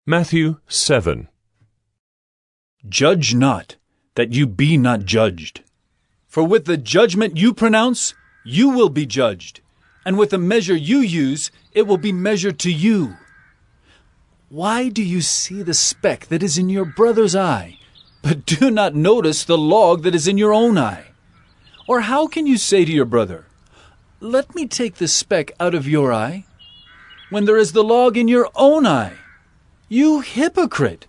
Matthew 7. Judge not, that you be not judged. For with the judgment you pronounce, you will be judged, and with the measure you use, it will be measured to you. Why do you see the speck that is in your brother's eye, but do not notice the log that is in your own eye? Or how can you say to your brother, "Let me take the speck out of your eye," when there is the log in your own eye? You hypocrite!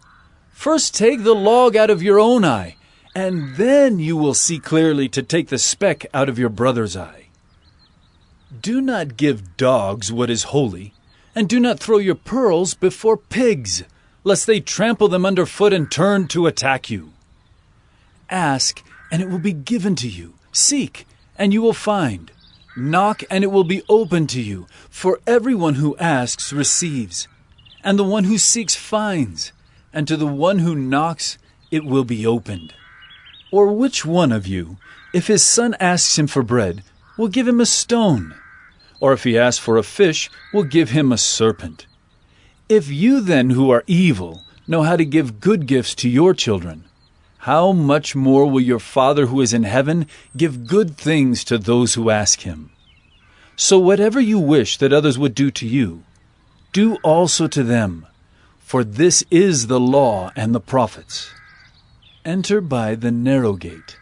First take the log out of your own eye, and then you will see clearly to take the speck out of your brother's eye. Do not give dogs what is holy, and do not throw your pearls before pigs, lest they trample them underfoot and turn to attack you. Ask, and it will be given to you. Seek, and you will find. Knock, and it will be opened to you. For everyone who asks receives, and the one who seeks finds, and to the one who knocks it will be opened. Or which one of you, if his son asks him for bread, will give him a stone? Or if he asks for a fish, will give him a serpent? If you then, who are evil, know how to give good gifts to your children, how much more will your Father who is in heaven give good things to those who ask him? So whatever you wish that others would do to you, do also to them, for this is the law and the prophets. Enter by the narrow gate.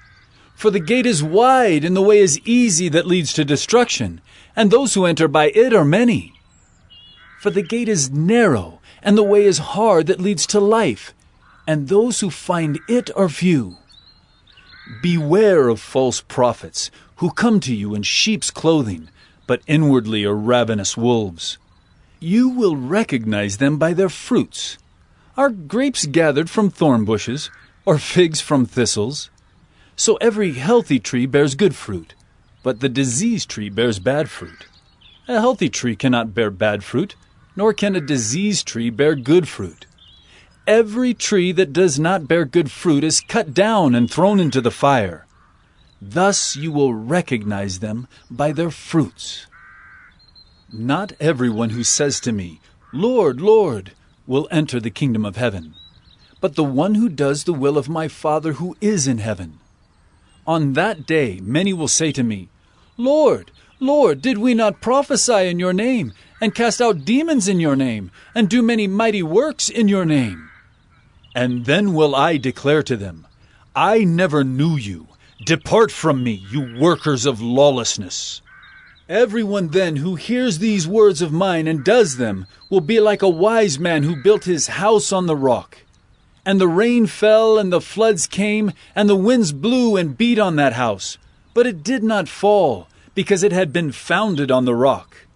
For the gate is wide and the way is easy that leads to destruction, and those who enter by it are many. For the gate is narrow and the way is hard that leads to life, and those who find it are few. Beware of false prophets who come to you in sheep's clothing, but inwardly are ravenous wolves. You will recognize them by their fruits. Are grapes gathered from thorn bushes, or figs from thistles? So every healthy tree bears good fruit, but the diseased tree bears bad fruit. A healthy tree cannot bear bad fruit, nor can a diseased tree bear good fruit. Every tree that does not bear good fruit is cut down and thrown into the fire. Thus you will recognize them by their fruits. Not everyone who says to me, "Lord, Lord," will enter the kingdom of heaven, but the one who does the will of my Father who is in heaven. On that day many will say to me, "Lord, Lord, did we not prophesy in your name, and cast out demons in your name, and do many mighty works in your name?" And then will I declare to them, "I never knew you. Depart from me, you workers of lawlessness." Everyone then who hears these words of mine and does them will be like a wise man who built his house on the rock. And the rain fell, and the floods came, and the winds blew and beat on that house. But it did not fall, because it had been founded on the rock.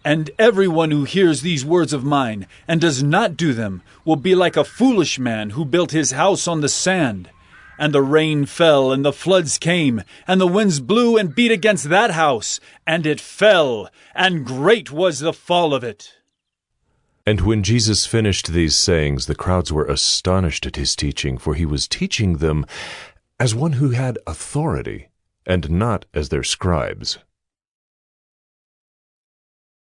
And everyone who hears these words of mine and does not do them will be like a foolish man who built his house on the sand. And the rain fell, and the floods came, and the winds blew and beat against that house, and it fell, and great was the fall of it. And when Jesus finished these sayings, the crowds were astonished at his teaching, for he was teaching them as one who had authority, and not as their scribes.